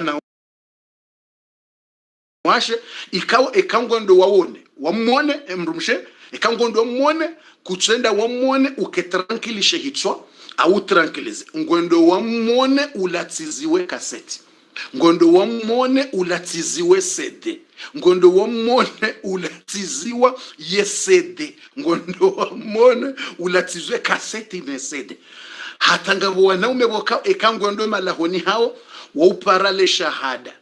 na washe ikawa ekangondo waone wamone mrumshe ekangondo wamone kutsenda wamone uketrankilishe hitwa au tranquilize ngondo wamone ulatiziwe kaseti ngondo wamone ulatiziwe CD ngondo wamone ulatiziwa yesede ngondo wamone ulatizwe kaseti ne CD hata ngabo wanaume boka ekangondo malahoni hao wauparale shahada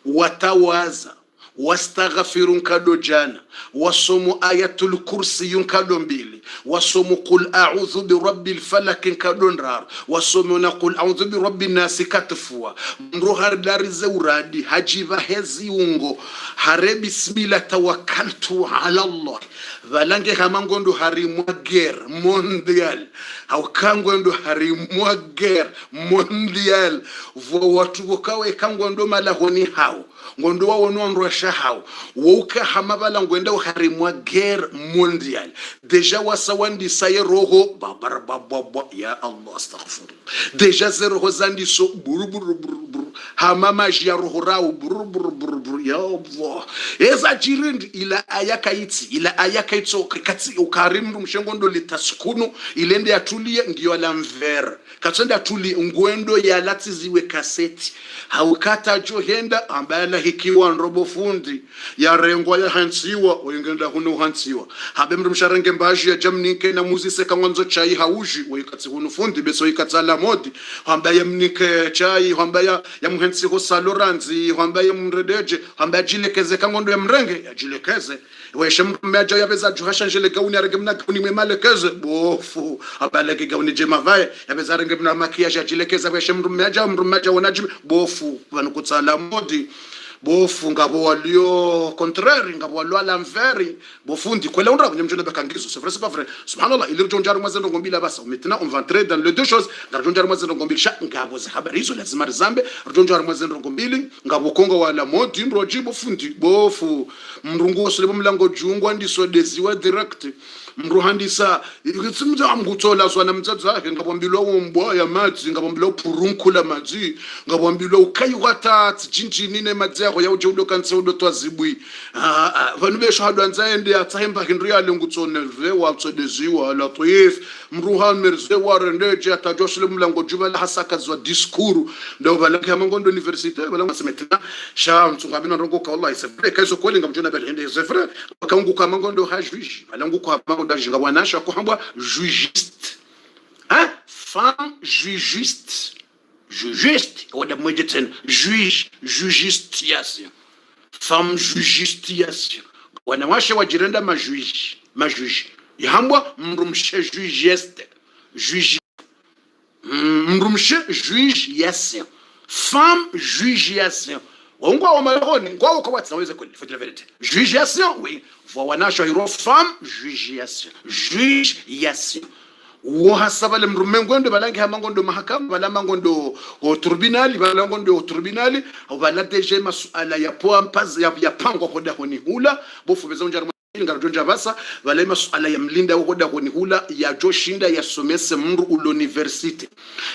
watawaza wastaghfirun kado jana wasomu ayatul kursi yun kado mbili wasomu qul a'udhu bi rabbil falak kado ndrar wasomu na qul a'udhu bi rabbin nas katfua mruhar darize uradi hajiva hezi ungo hare bismillah tawakkaltu ala allah valange hamangondo harimwa guerre mondial au kangondo harimwa guerre mondial vo watu bokawe kangondo malahoni hao ngondo wao nondrosha hao woka hamabala ngwenda harimwa guerre mondial deja wasawandi saye roho baba ya allah astaghfir deja zero hozandi so buru hamama jia roho rao buru ya allah eza jirindi ila ayakaitso kati ukarimru mshengondo litasukunu ilende atulie ngiyo alamver katsende atulie ngwendo ya latiziwe kaseti haukata johenda ambala hikiwa nrobo fundi ya rengwa ya hansiwa wengenda hunu hansiwa habe mrumsharenge mbaji ya jamnike na muzise kangwanzo chai hauji wekati hunu fundi beso ikatsala modi hamba ya mnike chai hamba ya mhensi ho saloranzi hamba ya mredeje hamba jilekeze kangondo ya mrenge ya jilekeze weshe mmeja ya beza juhasha njele gauni arenge mna gauni memalekeze bofu abaleke gauni jema vae ya beza renge mna makiaje jilekeze weshe mmeja wanajibu bofu vanukutsala modi bofu ngabo walio contraire ngabo walio l'envers bofundi kwela undra nyamjona bakangizo c'est pas vrai subhanallah il rjonjar mwazendo ngombila basa maintenant on va entrer dans les deux choses rjonjar mwazendo ngombili sha ngabo za habari hizo lazima zambe rjonjar mwazendo ngombili ngabo kongo wala modi mroji bofundi bofu mrungu osile mlango jungwa ndiso deziwa direct mruhandisa ikitsimza amguthola swana mtsatsa yakhe ngabombilwa wombwa ya madzi ngabombilwa purunkula madzi ngabombilwa ukayukwathatsi jinjini ne madzego ya uje udokanse udotwa zibwi vanhu beshahadu anzaende atsahemba hinriyale ngutsone ve watsodeziwa la toyef mruhan merze warendeje atajoshle mlango juba la hasaka zwa diskuru ndo balakhe amangondo universite balanga semetna sha mtsungabina rongo ka wallahi sefre kaiso kolinga mjona belende sefre bakangu ka mangondo hajuji balangu kwa ndajinga wanasha kuhambwa jugiste hein femme jugiste wada mwejetsen justice femme justice wanawasha wajirenda majuji yahambwa mrumshe jugiste mrumshe jugiste femme jugiste wongwa wa maroni ngwa kwa watu naweza kweli faut la vérité jugation oui wanasho hiro femme jugation wahasaba le mrumengwendo balangi hamangondo mahakama balamangondo o tribunali bala deje masuala ya poampaz ya pango hoda honi hula bofu bezonja ngaronja basa bale masuala ya mlinda hoda honi hula ya joshinda ya somese mru l'université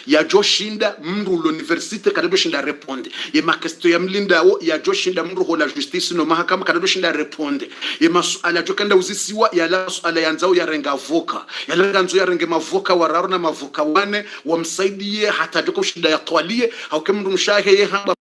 ya joshinda mru l'université kadado shinda répondre ye makesto ya mlinda wo ya joshinda mru ho la justice no mahakama kadado shinda répondre ye masuala jokanda uzisiwa ya la masuala ya nzao ya renga avoka ya la nzao ya renge mavoka wararo na mavoka wane wamsaidie hata joko shinda ya twalie au kemru mshahe ye hamba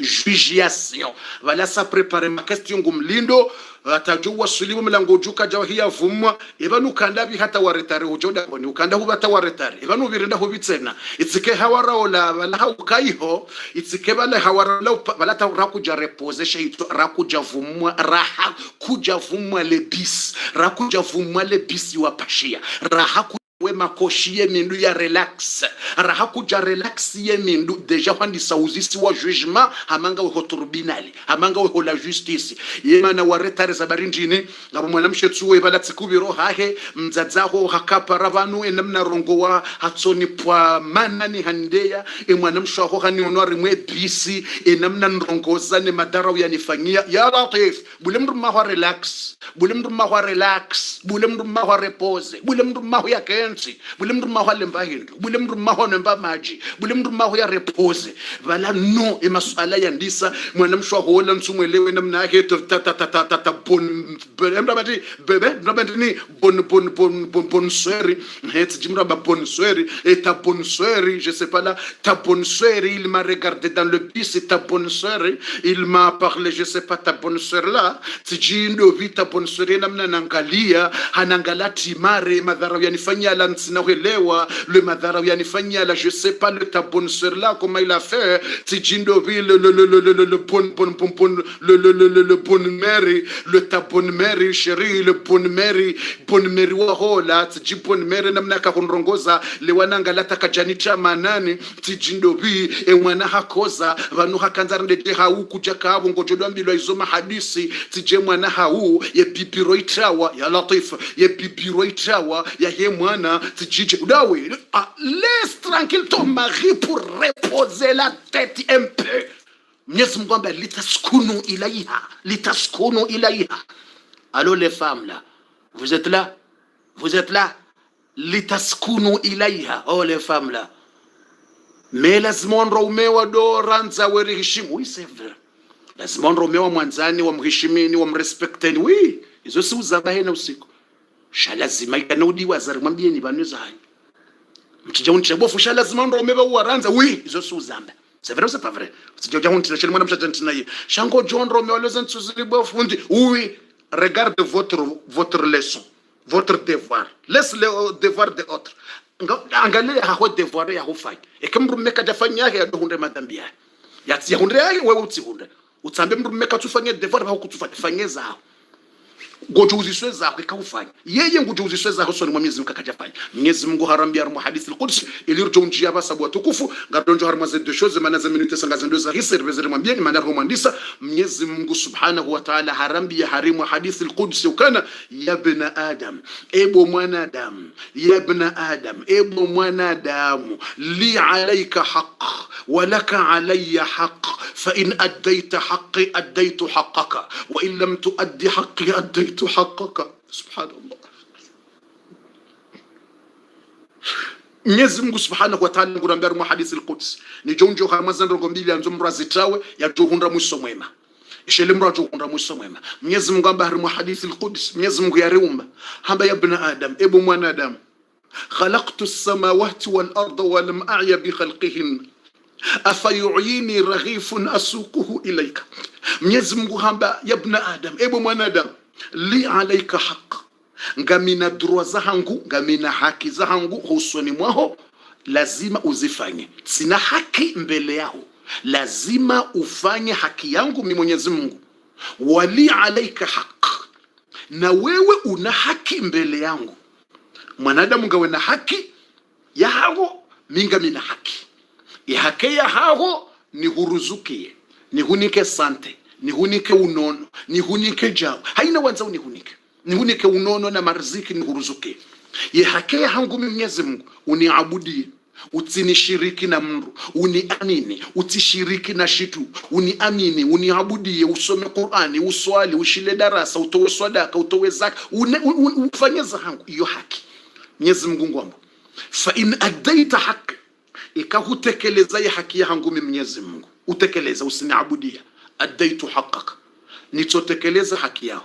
jugation vala sa préparer ma question ngumlindo atajua sulimu mlango juka jawa hiya vumwa ebanu kandabi hata waretare ujoda ni ukanda hubata waretare ebanu birenda hubitsena itsike hawara ola bala haukaiho itsike bala hawara la bala ta rakuja repose shito rakuja vumwa raha kuja vumwa le bis wa pashia raha we makoshie mindu ya relax raha kuja relax ye mindu deja kwandi sauzisi wa jugement hamanga we tribunal hamanga we la justice yemana waretare sabarinjini ngabo mwanamshe tsuwe bala tsikubiro hahe mdzadzaho hakapara vanu enamna rongo wa hatsoni pwa manani handeya mwanamsho ho hani onwari mwe bisi enamna ndrongoza ne madara yanifanyia ya latif bulemru ma relax bulemru ma repose bulemru ma yakena yanti bule mndu maho alemba hindu bule mndu maho nemba maji bule mndu maho ya repose vala no emasala yandisa mwana mshwa hola ntsumwelewe namna yake ta bon emba bati bebe ndabandi ni bon soeur het jimra ba bon soeur et ta bonne soeur je sais pas là ta bonne soeur il m'a regardé dans le bus et ta bonne soeur il m'a parlé je sais pas ta bonne soeur là tijindo vita bonne soeur namna nangalia hanangalati mare madhara yanifanyia la ntsina kuelewa le madhara yanifanyia la je sais pas le ta bonne soeur là comment il a fait tijindo vi le bonne mère le ta bonne mère chérie le bonne mère wa hola tiji bonne mère namna ka kunrongoza le wananga lataka janita manani tijindo vi e mwana hakoza vanu hakanzara ndete hau kuja kabo ngojodwa mbilo izoma hadisi tije mwana hau ye bibiro itawa ya Latif ye bibiro itawa ya he mwana tijije udawe laisse tranquille ton mari pour reposer la tête un peu. Mwenyezi Mungu amba litaskunu ilaiha. Allô les femmes là, vous êtes là litaskunu ilaiha. Oh les femmes là, mais lazima umewa do ranza weri heshimu. Oui c'est vrai, lazima umewa mwanzani wa mheshimini wa mrespecteni. Oui hizo si uzabahe na usiku shalazima ikanudi wazari mwambieni banuza hayo mtija unti bofu shalazima umewa uranza. Oui hizo si uzamba. C'est vrai ou c'est pas vrai? C'est déjà honte chez moi m'chatantina Shango John Romeo les entuzili bofundi. Oui, regarde votre leçon, votre devoir. Laisse le devoir des autres. Angalia haho devoir ya hufanya. Ekemrumeka dafanya yake yadohunde madhambi yake. Yati hunde yake wewe utihunde. Utsambe mrumeka tufanye devoir ba kutufanye zao. Ngojuziswe zako ikawufanya yeye ngujuziswe zako soni Mwenyezi Mungu akajafanya. Mwenyezi Mungu harambia mu hadith al-Quds ilirjo njia basabu tukufu ngadonjo harma za deux choses maana za minute sangaza ndo za reserve mwambie ni maana romandisa. Mwenyezi Mungu Subhanahu wa Ta'ala harambia harimu hadith al-Quds ukana ya ibn Adam ebo mwanadamu ya ibn Adam ebo mwanadamu li alayka haqq wa laka alayya haqq fa in addayta haqqi addaytu haqqaka wa in lam tuaddi haqqi addaytu haqqaka. Subhanallah. Mwenyezi Mungu Subhanahu wa Ta'ala ngurambia mu hadith al-Quds ni jonjo hamazan rogombili anzo mrazitawe ya johundra mwiso mwema ishele mra johundra mwiso mwema. Mwenyezi Mungu amba mu hadith al-Quds Mwenyezi Mungu yareumba hamba ya ibn Adam ebo mwanadamu khalaqtu as-samawati wal arda wa lam a'ya bi khalqihin afayu'yini raghifun asuquhu ilayka. Mwenyezi Mungu hamba ya ibn Adam ebo mwanadamu li alayka haqq ngamina droit zangu ngamina haki zangu husoni mwaho lazima uzifanye. Sina haki mbele yao, lazima ufanye haki yangu mimi Mwenyezi Mungu. Wali alayka haqq, na wewe una haki mbele yangu. Mwanadamu ngawe na haki ya hao minga mina haki ya haki ya hao ni huruzukie ni hunike sante ni hunike unono ni hunike jao haina wanza ni hunike unono na marziki ni huruzukie ye haki ya hangu Mwenyezi Mungu uniabudie utinishiriki na mru uniamini utishiriki na shitu uniamini uniabudie usome Qur'ani uswali ushile darasa utowe sadaka utowe zaka ufanye zangu hiyo haki Mwenyezi Mungu ngombo. Fa in addaita haqq ikahutekeleza haki yangu mimi Mwenyezi Mungu utekeleza usiniabudia addaitu haqqaka nitotekeleza haki yao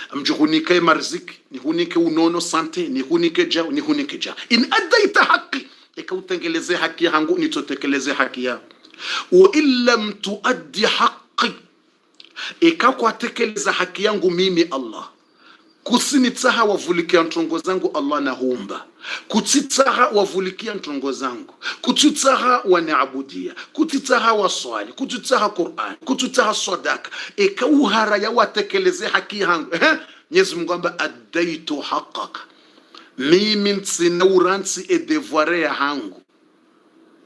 amjuhunike marziki ni hunike unono sante ni hunike jao ni hunike ja in addaita haqqi ikautekeleza haki yangu nitotekeleza haki yao wa illam tuaddi haqqi ikakwatekeleza haki yangu mimi Allah kusinitaha wavulikia ntongo zangu Allah na huumba kutitaha wavulikia ntongo zangu kutitaha wanaabudia kutitaha waswali kutitaha Qur'an kutitaha sadaka ikauhara ya watekeleze haki yangu Mwenyezi Mungu amba addaitu haqqaka mimi nsinauransi e devoire ya hangu.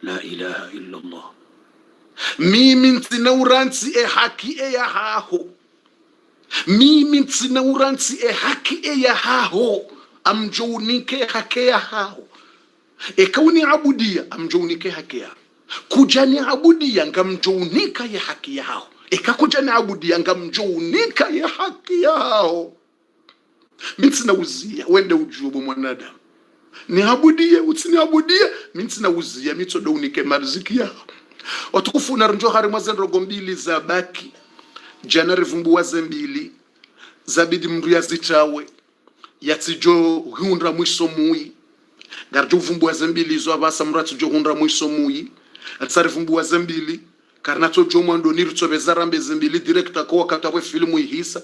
La ilaha illa Allah. Mimi nsinauransi e haki e ya haho mimi nsinauransi e haki e ya haho amjounike haki ya haho kauni abudia amjounike haki ya kujani abudia ngamjounika ya haki ya hao kujani abudia ngamjounika ya haki ya hao. Mimi sinauzia wende ujubu mwanadamu niabudie utiniabudie mintina uzia mitodo unike marziki yao watukufu na njo hari mwazenrogo mbili za baki Januari vumbuwa zembili zabidi mria zitawe yatijo hundra mwiso mui garjo vumbuwa zembili zo abasa mratu jo hundra mwiso mui atsari vumbuwa zembili karnato jo mwando nirutsobe zarambe zembili director ko wakata filmu ihisa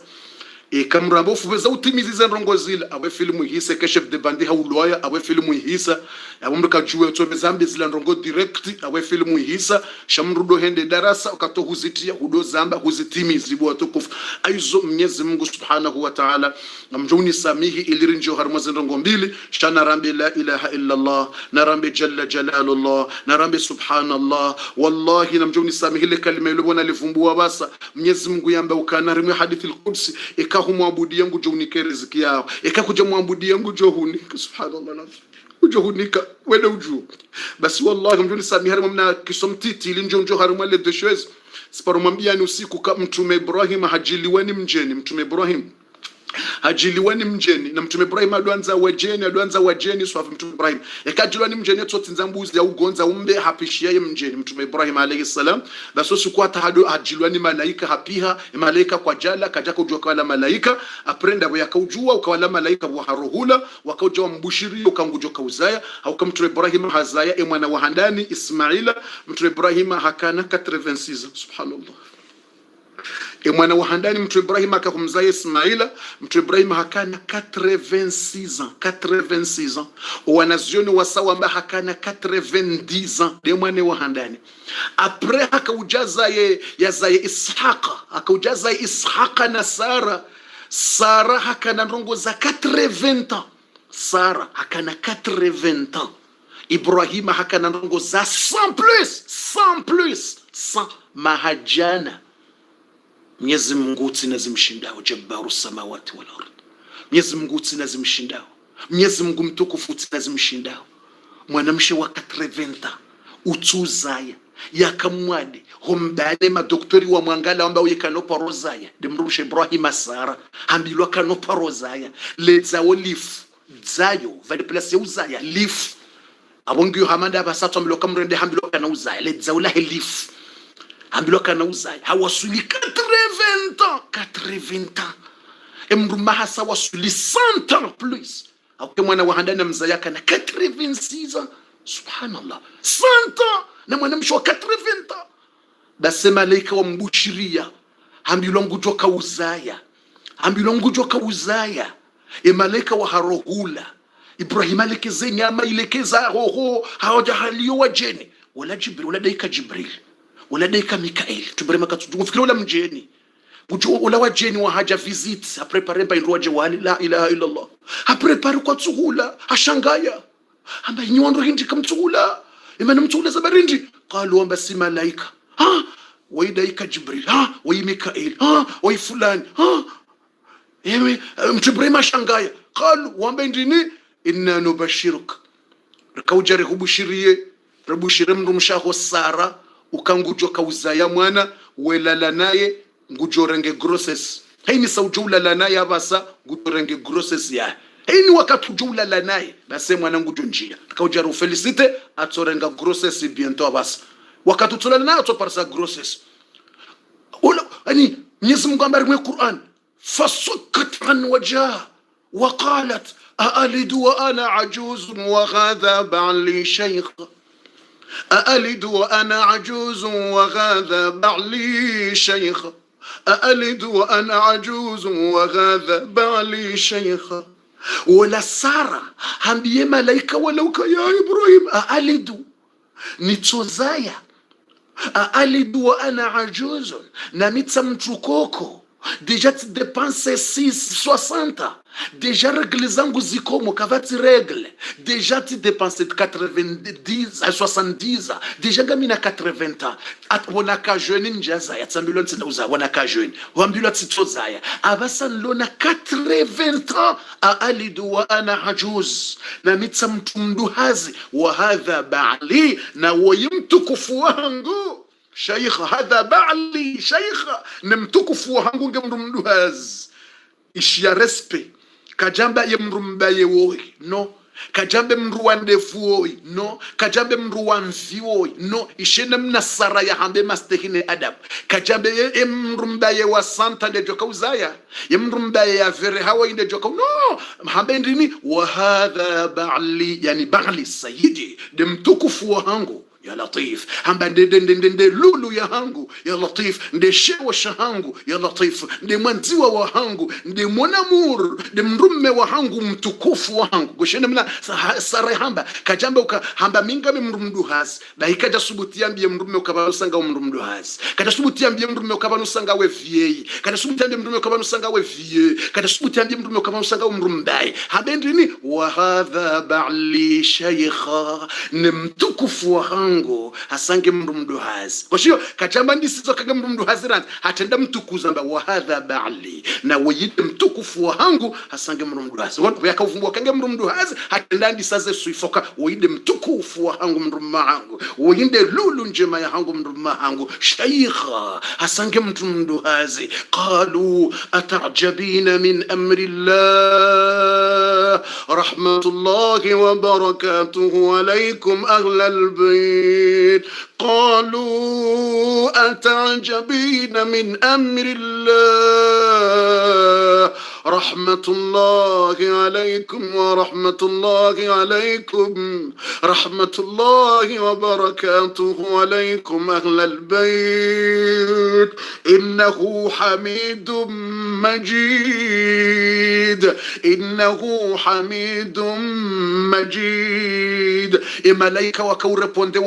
kamrambo fubeza utimiziza ndongozila abe filmu ihisa ke chef de bande hauloya abe filmu ihisa abumruka juwe tsobe zambe zila ndongo direct abe filmu ihisa shamrudo hende darasa ukato huzitia hudo zamba huzitimizi bwa tukufu aizo Mwenyezi Mungu Subhanahu wa Ta'ala namjoni samihi ilirinjo harmazi ndongo mbili shana rambe la ilaha illa Allah na rambe jalla jalalullah na rambe subhanallah wallahi namjoni samihi ile kalima ile bona livumbua basa Mwenyezi Mungu yamba ukana rimu hadithi al-Qudsi humwabudi yangu jo unike riziki yao kuja mwabudi yangu jo hunika subhanallah ujo hunika wele uju basi wallahi mjuni sami harima mna kisomtiti linjo harima le de choses siparo mwambia ni usiku ka mtume Ibrahim hajiliwani mjeni mtume Ibrahim hajiliwani mjeni na mtume Ibrahim adwanza wajeni swafu mtume Ibrahim yakajiliwani mjeni tsoti nzambuzi ya ugonza umbe hapishia ye mjeni mtume Ibrahim alayhi salam baso sukwata hajiliwani malaika hapiha malaika kwa jala kajaka ujua kwa malaika aprenda yakujua ukawala malaika wa haruhula wakauja mbushiri ukangujo kauzaya au kama mtume Ibrahim hazaya mwana wa handani Ismaila mtume Ibrahim hakana 86 subhanallah mwana wa handani mtume Ibrahim akakumzaa Ismaila mtume Ibrahim hakana 86 ans wanazioni wasawa amba hakana 90 ans de mwana wa handani après akaujaza yazaye Ishaqa na Sara hakana ndongo za 80 ans Sara hakana 80 ans Ibrahim hakana ndongo za 100 plus mahajana Mwenyezi Mungu tinazimshindao jabbaru samawati wal ardh Mwenyezi Mungu tinazimshindao Mwenyezi Mungu mtukufu tinazimshindao mwanamshe wa 80 utuzaya yakamwade hombale madoktori wa mwangala ambao yekanopa rozaya demrushe Ibrahim Sara ambilwa kanopa rozaya leza olifu zayo vale place uzaya lifu abongiyo hamanda basatwa ambilwa kamrende ambilwa kana uzaya leza ula lifu ambilwa kana uzaya hawasuli 80 ans emruma hasa wasuli 100 ans plus au mwana wa handani mzaya kana 86 ans subhanallah 100 ans na mwanamshi wa 80 ans basi malaika wa mbushiria ambilwa ngujoka uzaya malaika wa harohula Ibrahim alekeze nyama ilekeza roho hawajahalio wajeni wala Jibril wala daika Jibril wala daika Mikael tubrema katufikira wala mjeni wala wajeni wa haja visit aprepare pa inroje wali la ilaha illa Allah aprepare kwa tsuhula ashangaya amba nyondo hindi kamtsuhula imana mtsuhula sabarindi qalu amba si malaika waidaika Jibril wai Mikael wai fulani mtubrema shangaya qalu wamba ndini inna nubashiruk rakaujare kubushirie rabushire mrumshaho Sara ukangujo kauzaya mwana welala naye ngujorenge grosses haini saujula la naye abasa ngujorenge grosses ya haini wakati ujula la naye basi mwana ngujo njia kaujare felicite atorenga grosses bientôt abasa wakati utula naye atoparsa grosses ani Mwenyezi Mungu ambaye mu Qur'an fasukat an wajha وقالت أألد وأنا عجوز وهذا بعلي شيخ أألد وأنا عجوز وهذا بعلي شيخ أألد وأنا عجوز وهذا بعلي شيخ ولا سارة هم ملايكة ولو يا إبراهيم أألد نتوزايا أألد وأنا عجوز نميت متروكوكو déjà tu dépenses 60 déjà règle zangu zikomo kavati règle déjà tu dépenses 90 à 70 déjà gamina 80 ans at wonaka jeune njaza yatsambilo ntsinauza wonaka jeune wambilo tsitsozaya abasa lona 80 ans a alidu wa ana ajuz na mitsa mtumduhazi wa hadha ba'li na woyimtukufu wangu شيخ هذا بعلي شيخ نمتكف وهنغو نمدوهاز إش يا رسبي كجنبا يمرمبايه ووي نو kajambe mruwa ndefuoi no, kajambe mruwa mfioi no, ishene mnasara ya hambe mastehine adab, kajambe mrumbaye wa santa nde joka uzaya, mrumbaye ya vere hawa inde joka no, hambe ndini wa hadha ba'li, yani ba'li sayyidi, de mtukufu wa hangu ya Latif, hamba nde lulu ya hangu ya Latif, nde shewa shahangu ya Latif, nde mwanziwa wa hangu, nde mwanamur, nde mrumme wa hangu mtukufu wa hangu. Goshene mna sare hamba kajamba uka hamba minga mrumdu has da ikaja subuti ambie mrumme ukabanusanga mrumdu has, kada subuti ambie mrumme ukabanusanga we vie, kada subuti ambie mrumme ukabanusanga we vie, kada subuti ambie mrumme ukabanusanga mrumbai, habendrini wa hadha ba'li shaykha, ni mtukufu wa hangu hasange mrumdu hazi. Kwa hiyo kachamba ndisizo kage mrumdu haziran hatenda mtukuza mba wa hadha ba'li, na wayite mtukufu wa hangu hasange mrumdu hazi. Watu yakavumbua kange mrumdu hazi hatenda ndisaze suifoka wayide mtukufu wa hangu mrumma hangu, wayinde lulu njema ya hangu mrumma hangu shaykha hasange mrumdu hazi. Qalu atajabina min amri Allah rahmatullahi wa barakatuhu alaykum ahlal bayt. قالوا أتعجبين من أمر الله رحمة الله عليكم ورحمة الله عليكم رحمة الله وبركاته عليكم أهل البيت إنه حميد مجيد إنه حميد مجيد. ملائكة وكوربونde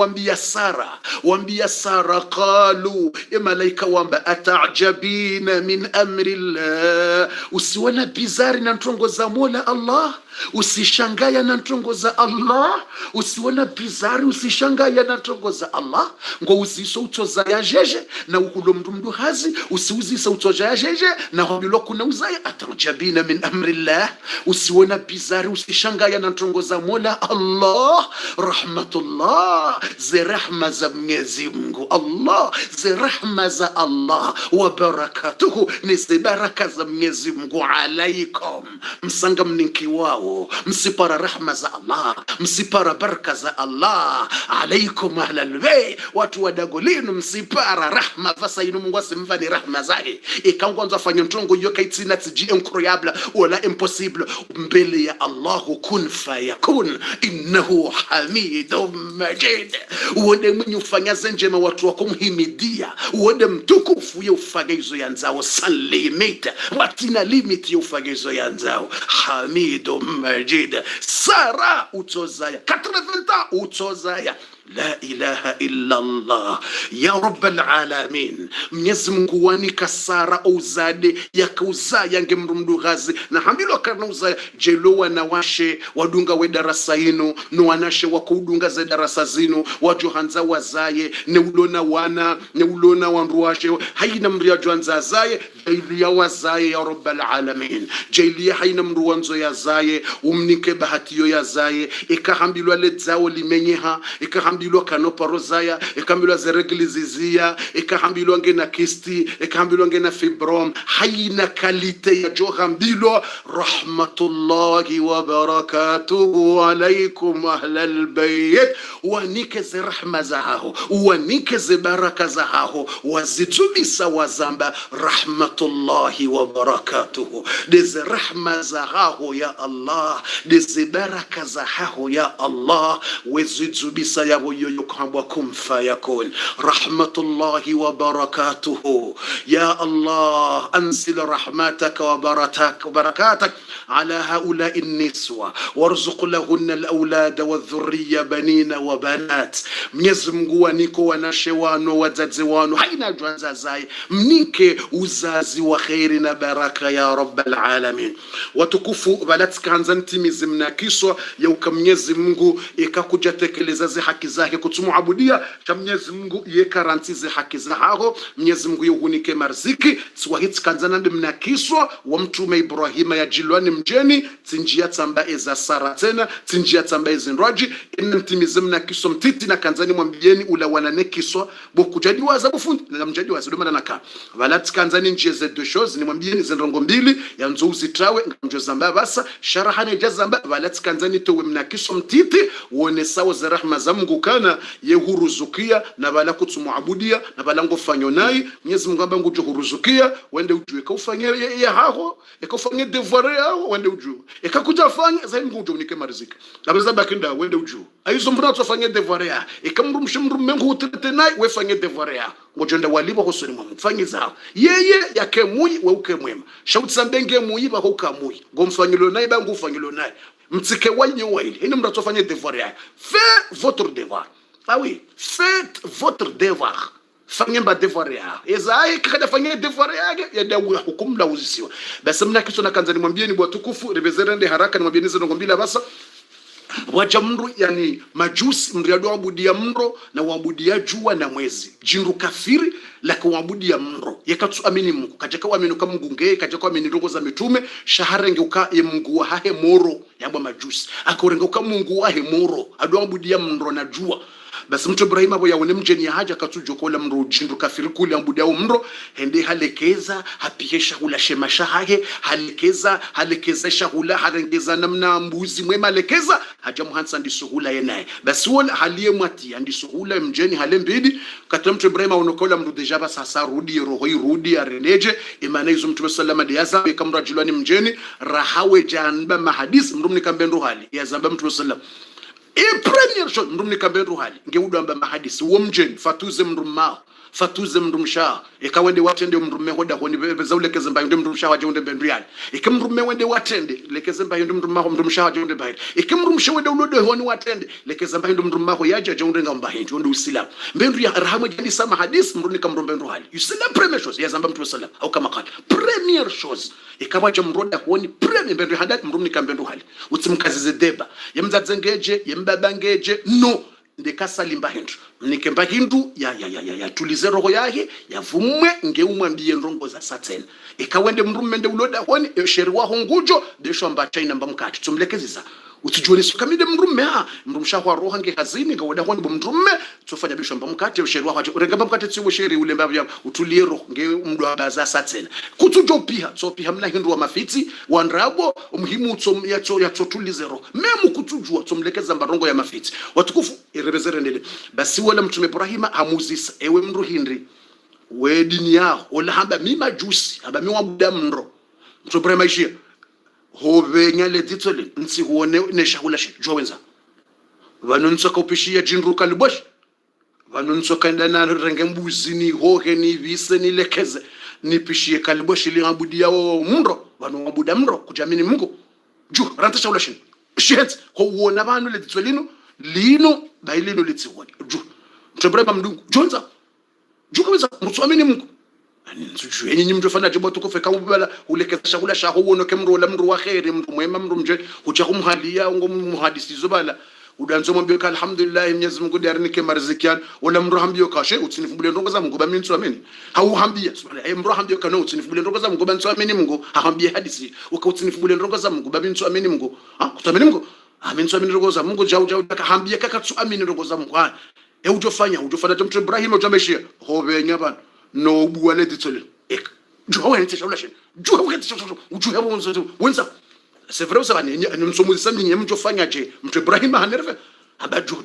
wambia Sara qalu, malaika wamba atajabina min amri Allah, usiwana bizari na ntongo za Mola Allah, usishangaya na ntongo za Allah, usiwana bizari usishangaya na ntongo za Allah, ngo usiso utoza ya jeje na ukulo mdumdu hazi, usiuzisa utoza ya jeje na hobilo kuna uzaya. Atajabina min amri Allah, usiwana bizari usishangaya na ntongo za Mola Allah, rahmatullah ze rahma za Mwenyezi Mungu Allah, ze rahma za Allah wa barakatuhu ni ze baraka za Mwenyezi Mungu alaikum, msanga mninki wao, msipara rahma za Allah, msipara baraka za Allah alaikum ahlal bayt, watu wadagolinu msipara rahma fasa inu Mungu asimfani rahma zake ikangwanza fanya ntongo yoka itina tiji incroyable wala impossible mbele ya Allah kun fayakun innahu hamidum majid. Uone mwenye ufanya zenjema watu wako mhimidia, uone mtukufu ya ufagizo ya nzao san limit, watina limit ya ufagizo ya nzao hamidum majid. Sara utozaya 80 utozaya la ilaha illa Allah ya rabbal alamin. Mwenyezi Mungu wanika Sara uzade yakauza yange mrumdu ghazi na hamilo karna uzaya jelo wanawashe wadunga we darasa ino no wanashe wakudunga ze darasa zino wajohanza wazaye ne ulona wana ne ulona wanruashe haina mria johanza zaye jailia wazaye ya rabbal alamin. Jailia haina mruanzo ya zaye umnike bahatiyo ya zaye ikahambilwa ledzao limenyeha ikahambilwa kanoparo zaya ikahambilwa zereglizizia ikahambilwa ngena kisti ikahambilwa ngena fibrom haina kalite ya johambilwa rahmatullahi wa barakatuhu alaikum ahlal bayt. Wanike ze rahma zaho wanike ze baraka zaho wazitubisa wazamba rahmatullahi wa barakatuhu deze rahma zaho ya Allah deze baraka zaho ya Allah wezitubisa ya yoyo kwamba kum fayakun rahmatullahi wa barakatuhu ya Allah ansil rahmataka wa barakatak ala haula'i niswa warzuq lahunna alawlad wadhurriya banina wa banat. Mwenyezi Mungu waniko wanashe wano wazazi wano haina jwanza zai mnike uzazi wa khairi na baraka ya rabbal alamin. Watukufu balat kanza ntimizi mnakiswa ya Mwenyezi Mungu ikakuja tekeleza haki zake kutumuabudia cha Mwenyezi Mungu ye karantize haki za hao Mwenyezi Mungu yuhunike marziki swahiti kanzana mnakiswa wa mtume Ibrahima ya jilwani mjeni tinjia tamba eza Sara tena tinjia tamba ezinraji mtimize mnakiswa mtiti na kanzani mwambieni ula wananekiswa bokujadi waza bufundi na mjadi waza domana naka valati kanzani njie ze deux choses ni mwambieni zenrongo mbili ya nzouzi trawe ngamjo zamba basa sharahane jazamba valati kanzani towe mnakiswa mtiti uone sawa za rahma za Mungu kana yehuruzukia na bala kutumuabudia na bala ngofanyo nai Mwenyezi Mungu amba ngujo huruzukia wende ujue kaufanye ya hao ekafanye devoir yao wende ujue ekakuja fanya za Mungu ujue unike mariziki abeza bakinda wende ujue aizo mbona tufanye devoir ya ekamrumshe mrumengu utete nai wefanye devoir ya ngojonda walibo hosoni mwa mfanye zao yeye yake muyi we ukemwema shauti sambenge muyi ba ukamui ngomfanyilo nai bangu ufanyilo nai mtike wanye waili ina mratofanye devoir ya faites votre devoir. Ah oui, faites votre devoir. Fanye mba devoir ya ezai kada fanye devoir yake ya dawa hukumu la uzisiwa basi mna kitu na kanzani mwambieni bwa tukufu revezerende haraka ni mwambieni zeno ngombila basa wacha mru yani majusi mriado abudia mro na waabudia jua na mwezi jinru kafiri la kuabudia mro yakatu amini Mungu kajaka waamini kama Mungu ngee kajaka waamini ndongo za mitume shaharenge uka ye Mungu wa hahe moro yabwa majusi akorenga uka Mungu wa hahe moro ado abudia mro na jua basi mtu Ibrahima bo yaone mjeni ya haja katujo kola mro jindu kafiri kule ambudia mro hende halekeza hapihesha hula shemasha hahe halekeza shahula harengeza namna mbuzi mwema lekeza haja muhansa ndisuhula yenaye basi wala haliye mwati andisuhula mjeni hale mbidi kata mtu Ibrahima unokola mro deja ba sasa rudi roho rudi areneje imana hizo mtu sallama de yazabe kamra jilwani mjeni rahawe janba mahadis mro nikambendo hali yazamba mtu sallama premier chose mrumni kabendo hali ngeudo amba mahadisi wo mjeni fatuze mrumma fatuze mrumsha ekawende watende mrumme hoda honi beza ulekeze mbayo mrumsha waje unde bendu yale ikimrumme wende watende lekeze mbayo mrumma mrumsha waje unde bayo ikimrumsha wende ulodo honi watende lekeze mbayo mrumma ho yaje aje unde ngamba hindi unde usilam bendu ya rahamu jadi sama hadisi mrumni kamrumbendu hali usila premier chose yazamba mtu sallam au kama kali premier chose ikawaje mroda honi premier bendu hadat mrumni kambendu hali utimkazize deba yemzadzengeje yembabangeje no ndekasa limba hindu nikemba hindu ya tulize roho yake yavumwe ngeumwambie ndongo za satena ikawende mrumende uloda honi sheri wa hongujo desho amba china mba mkati tumlekezisa utujoni sukamide mrumme mrumsha kwa roho nge hazini ngawada honi mrumme tufanya bisho mba mkati sheri wa haje urengamba mkati tsiwo sheri ule mbavya utulie roho nge mdu abaza satena kutujo pia so pia mna hindu wa mafiti wandrabo umuhimu tsom yacho tulize roho memu kutujua tumlekeza mbarongo ya mafiti watukufu irebezere ndele basi wala mtume Ibrahima hamuzisa ewe mru hindri we dini yao wala hamba mima jusi hamba miwa muda mro mtume Ibrahima ishia hove nyale titole nsi huone neshahula shi jua wenza vanonsoka upishia jinru kalibosh vanonsoka ndana renge mbuzi ni hohe ni vise ni lekeze nipishie kalibosh ili ngabudi yao mro vanoabuda mro kujamini Mungu juu rantasha ula shi shihet ho uona vanu le titolino lino bailino litsiwoni juu mtubrema mdungu jonza juu kaweza mtuamini Mungu nzuju yenyi mjofana jibo tukufeka ubala ulekesha kula shaho wonoke mro la mro wa khairi mro mwema mro mje ucha kumhalia ngo muhadisi zobala udanzo mwambie alhamdulillah Mwenyezi Mungu diarnike marzikian wala mro hambio kashe utinifubule ndongo za Mungu ba mimi ntuamini hau hambia subhana mro hambio kana utinifubule ndongo za Mungu ba ntuamini Mungu hambia hadisi ukatinifubule ndongo za Mungu ba mimi ntuamini Mungu kutamini Mungu amen tuamini ndongo za Mungu jau akahambia kaka tuamini ndongo za Mungu ujofanya mtu Ibrahima ujameshia hobenya bana no buale ditole ek jo wente shaula shin jo wente shaula uju yabo wenza c'est vrai ça bani nsomuzi sambi nyem jofanya je mtu Ibrahima hanerve aba jo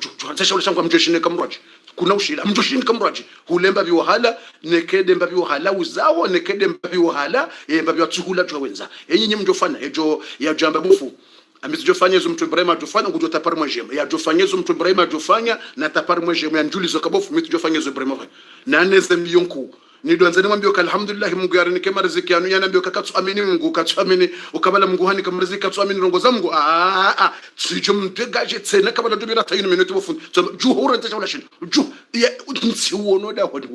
shaula shangwa mtu shine kamroje kuna ushila mtu shine kamroje hulemba biwahala nekede mbabi wahala uzao nekede mbabi wahala mbabi watuhula jo wenza yenyi nyem jofanya ejo ya jamba bufu amizijofanya zo mtu Ibrahima jofanya ngujo tapar mwejema ya jofanya zo mtu Ibrahima jofanya na tapar mwejema ya njulizo kabofu mitujofanya zo Ibrahima na neze miyonku ni doanzani mwambio alhamdulillah Mungu yarinike mariziki yanu yanambio kakatsu amini Mungu katsu amini ukabala Mungu hani kama riziki katsu amini rongo za Mungu sijo mtegaje tsena kabala tubira tayini minuti bofundi juhura ntasha wala shin ya ntsiwono da hodi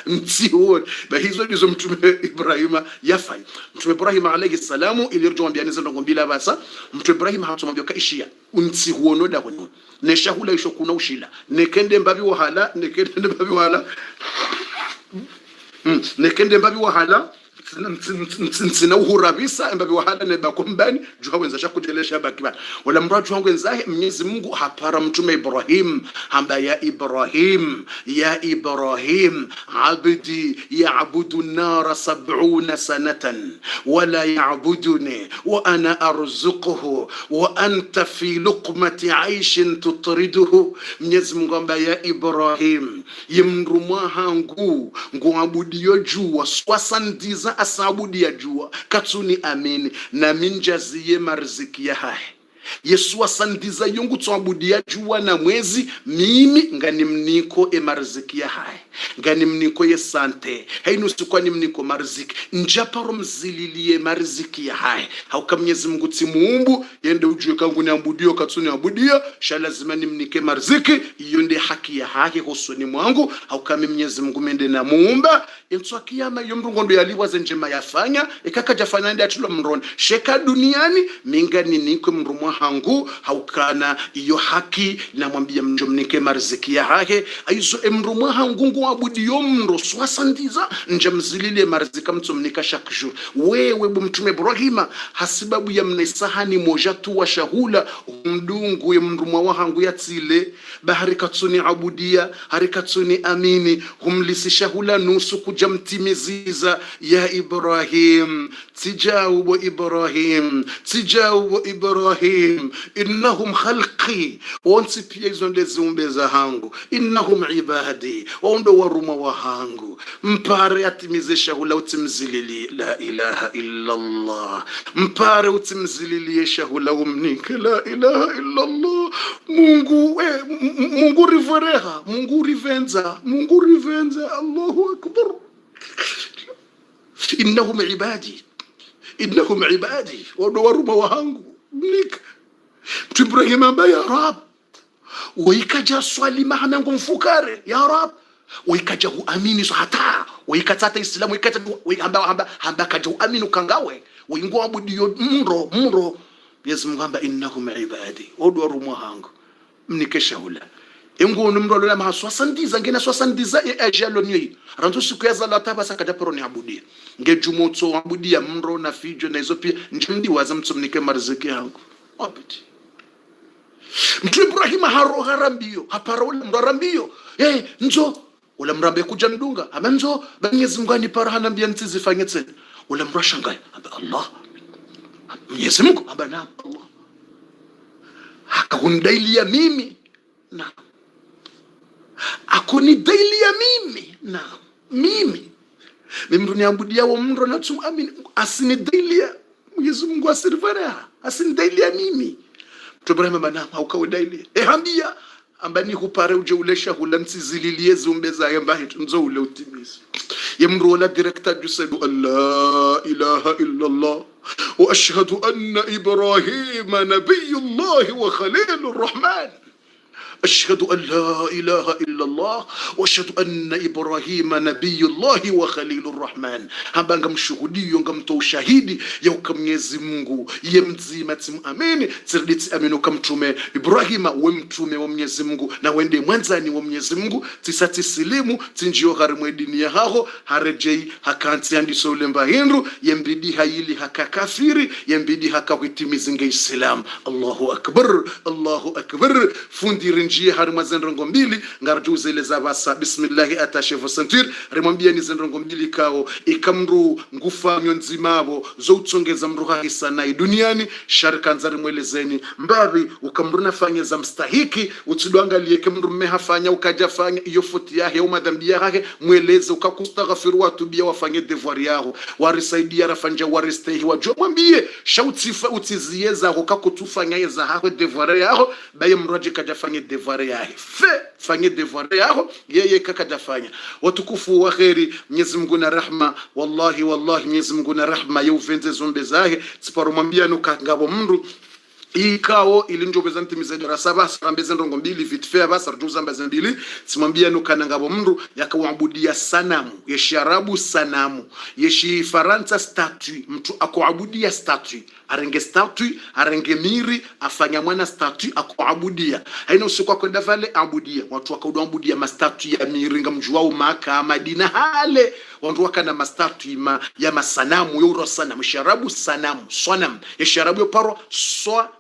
ntsiwono ba hizo ndizo mtume Ibrahima yafai mtume Ibrahima alayhi salamu ilirjo ambiani zendo ngombila basa mtume Ibrahima hatumwambio kaishia ntsiwono da hodi ne shahula isho kuna ushila nekende mbabi wahala nekende mbabi wahala nekende mbabi wahala ntsina uhurabisa mbabi wahala ne bakombani juha wenza shakujelesha bakiba wala mraju wangu wenzahe Mwenyezi Mungu hapara mtume Ibrahim hamba ya Ibrahim abdi ya'budu an-nar 70 sanatan wala ya'buduni wa ana arzuquhu wa anta fi luqmati 'aishin tutriduhu. Mwenyezi Mungu hamba ya Ibrahim yimrumwa hangu nguabudio jua 70 asabudi ya jua katuni amini na minjaziye marziki ya hai Yesu asandiza yungu tuabudia jua na mwezi mimi ngani mniko marziki ya hai ngani mniko yesante hainu sikwa ni mniko marziki njaparo mzililie marziki ya hai hauka Mwenyezi Mungu timuumbu yende ujue kangu ni ambudio katuni abudia shalazima ni mnike marziki iyo nde haki ya hai husuni mwangu hauka Mwenyezi Mungu mende na muumba yentu akiyama yomrungondo yaliwaze njema yafanya ikaka jafanya ndi atulo mroni sheka duniani mingani niko mrumwa hangu haukana iyo haki na mwambia mjomnike marziki ya hake aizo emrumwa hangu ngu abudio mro swasandiza njamzilile marzika mtumnika shakjur wewe mtume Ibrahima hasibabu ya mnesahani moja tu wa shahula mdungu ya mrumwa wa hangu ya tile bahari katsuni abudia harikatsuni amini humlisi shahula nusu kujamtimiziza ya Ibrahim tijaubo Ibrahim innahum khalqi wansi pia hizo ndezi umbeza hangu innahum ibadi ondo waruma wa hangu mpare atimize shahula utimzilili la ilaha illa Allah mpare utimzilili shahula umnike la ilaha illa Allah Mungu rivereha Mungu rivenza Allahu akbar innahum ibadi ondo waruma wa hangu mnika Ibrahim amba ya Rab waikaja swali mahana ngumfukare ya Rab waikaja huamini so hata waikatata Islamu waikata hamba kaja huamini kangawe waingo abudio mro Mwenyezi Mungu amba innahum ibadi odo warumwa hangu mnikesha hula engo numro lola ma 70 ngena 70 ajalo nyi ranzo siku ya zala taba sakaja poroni abudia ngejumoto abudia mro na fijo na hizo pia njimdi waza mtumnike marziki yangu wapiti mtu Ibrahima harambio hapara ule mrambio nzo ule mrambe kuja ndunga ama nzo Mwenyezi Mungu anipara hanambia ntizifanye tena ule mrashanga aba Allah Mwenyezi Mungu aba na Allah hakundailia mimi na akoni dailia mimi na mimi niabudia wa mro na tuamini asinidailia Mwenyezi Mungu asirivarea asinidailia mimi Ibrahim bana haukawadaili hambia ambani hupare uje ulesha hulansi zililie zumbeza yamba hitunzo ule utimizi yamru wala director jusadu la ilaha illa Allah wa ashhadu anna Ibrahima nabiyullah wa khalilur rahman أشهد أن لا إله إلا الله وأشهد أن إبراهيم نبي الله وخليل الرحمن hamba ngamshuhudio ngamtoa ushahidi ya Mwenyezi Mungu yemzima timuamini tsirditi amino kamtume Ibrahima we mtume wa Mwenyezi Mungu na wende mwanzani wa Mwenyezi Mungu tisati silimu tinjio harimwe dini ya haho harejei hakanti andiso ulemba hindu yembidi hayili hakakafiri yembidi hakawitimizi nge Islam Allahu akbar fundiri njie harima zendrongo mbili ngarjuze ile zabasa bismillahi atashefu sentir rimwambia ni zendrongo mbili kao ikamru ngufa myonzimabo zo utsongeza mruha hisana duniani sharika nzari mwelezeni mbavi ukamruna fanya za mstahiki utsidwangalie kemru mmehafanya ukajafanya iyo futi yahe au madhambi yake mweleze ukakustaghfiru watubia wafanye devoir yao warisaidia rafanja waristehi wajua mwambie shautifa utizieza ukakutufanya yeza hapo devoir yao baye mroje kajafanya devoir devoir yake. Fanye devoir yako, yeye kakadafanya. Watukufu wa kheri, Mwenyezi Mungu na rahma, wallahi Mwenyezi Mungu na rahma yeuvenze zombe zake, siparomwambia nukangabo mndu ikao ilinjobeza ntimizaji rasaba sarambeze ndongo mbili vitfea basa rujuza mbaze mbili simwambia nukana ngabo mndu yakauabudia sanamu yeshi arabu sanamu yeshi faransa statue mtu akuabudia statue arenge miri afanya mwana statue akuabudia haina usiku kwenda vale abudia watu wakauabudia mastatue ya miri ngamjuao Maka Madina hale watu wakana mastatue ya masanamu yoro sanamu sharabu sanamu sonam yesharabu yoparo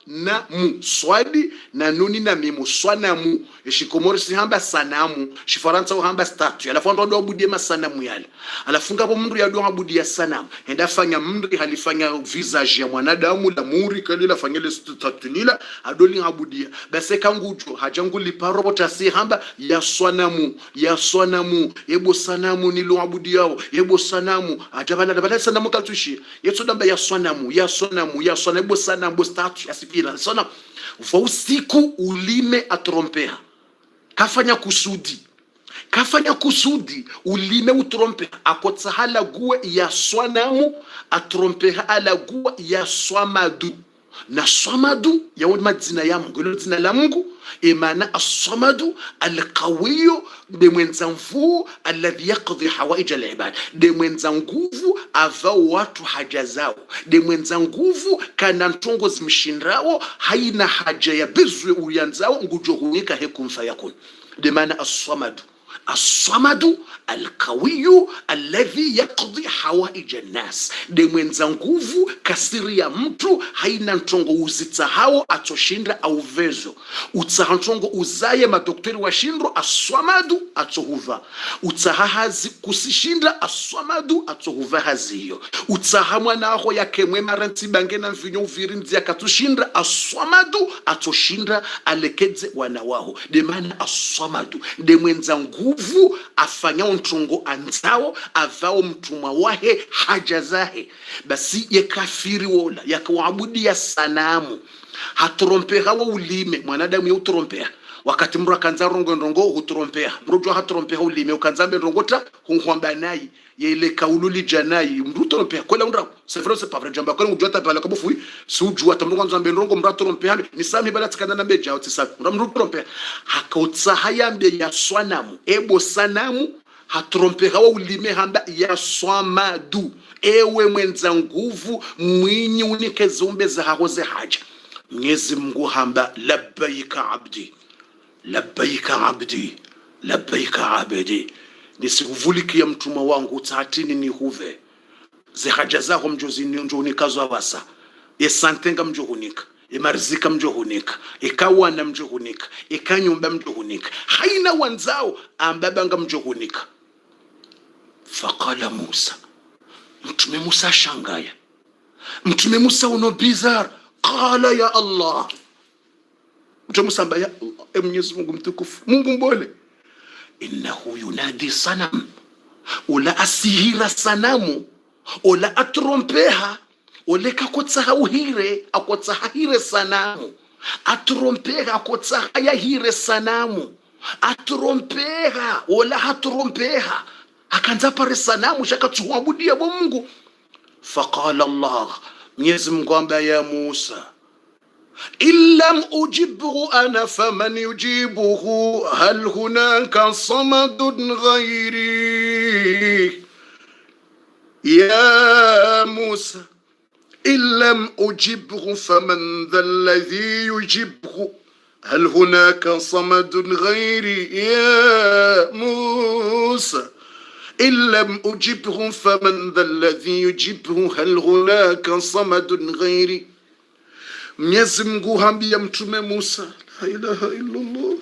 namu swadi na nuni na mimu swanamu shikomori si hamba sanamu shifaransa uhamba statue alafu ndo abudie masanamu yale alafu ngapo mndu ya ndo abudia sanamu enda fanya mndu halifanya visage ya mwanadamu la muri kalila fanya le statue lila adoli abudia base kangujo hajangu liparobota si hamba ya swanamu yebo sanamu nilo abudiao yebo sanamu atabana sanamu kaltushi yeto damba ya swanamu yebo sanamu statue asipira sana ufa usiku ulime atrompea kafanya kusudi ulime utrompea akotsa hala guwe ya swanamu atrompea ala guwe ya swamadu na swamadu ya madzina ya Mungu ilo dzina la Mungu imana as-samadu al-qawiyu de mwenza mfu alladhi yaqdi hawaij al-ibad de mwenza nguvu ava watu haja zao de mwenza nguvu kana ntongo zimshindrao haina haja ya bizwe uyanzao ngujohunika hekum fayakun de mana as-samadu al-qawiyu alladhi yaqdi hawaij an-nas de mwenza nguvu kasiri ya mtu haina ntongo uzita hao atoshinda au vezo utsahantongo uzaye madoktori washindro aswamadu atohuva utsahahazi kusishinda aswamadu atohuva haziyo utsahamwa naho yakemwe maranti bangena mvinyo uvirinzi akatushinda aswamadu atoshinda alekedze wana waho de mana aswamadu de mwenza nguvu afanya ntongo anzao avao mtumwa wahe haja zahe basi yekafiri wola yakawaabudia sanamu hatrompea hawa ulime mwanadamu ya utrompea wakati mru akanza rongo utrompea mru hatrompea ulime ukanzambe rongota hunhwamba nayi yele kaululi janai mru trompea kola undra c'est vrai c'est pas vrai jamba kola ujota pala kabufu sujua tamrongo nzambe rongo mru trompea ni sami bala tikana na meja utisa mru trompea hakotsa hayambe ya swanamu ebo sanamu hatrompea hawa ulime hamba ya swamadu ewe mwenza nguvu mwinyi unike zombe za haroze haja Mwenyezi Mungu hamba labbaika abdi nisikuvulikia mtuma wangu taatini ni huve ze haja zako mjozini njonikazo awasa yesantenga mjohunika emarzika mjohunika ikawana mjohunika ikanyumba mjohunika haina wanzao ambabanga mjohunika faqala Musa Mtume Musa shangaya Mtume Musa uno bizar qala ya Allah Mtume Musa ya Allah Mwenyezi Mungu mtukufu Mungu mbole innahu yunadi sanam ula asihira sanamu ula atrompeha ule kakotsa hauhire akotsa hire sanamu atrompeha akotsa hire sanamu atrompeha ula hatrompeha akanza pare sanamu shaka tuabudia Mungu faqala Allah Mwenyezi Mungu amba ya Musa illam ujibuhu ana faman yujibuhu hal hunaka samadun ghairi ya Musa illam ujibuhu faman dha alladhi yujibuhu hal hunaka samadun ghairi ya Musa إن لم أجبه فمن ذا الذي يجبه هل هناك صمد غيري Mwenyezi Mungu hambia Mtume Musa la ilaha illa Allah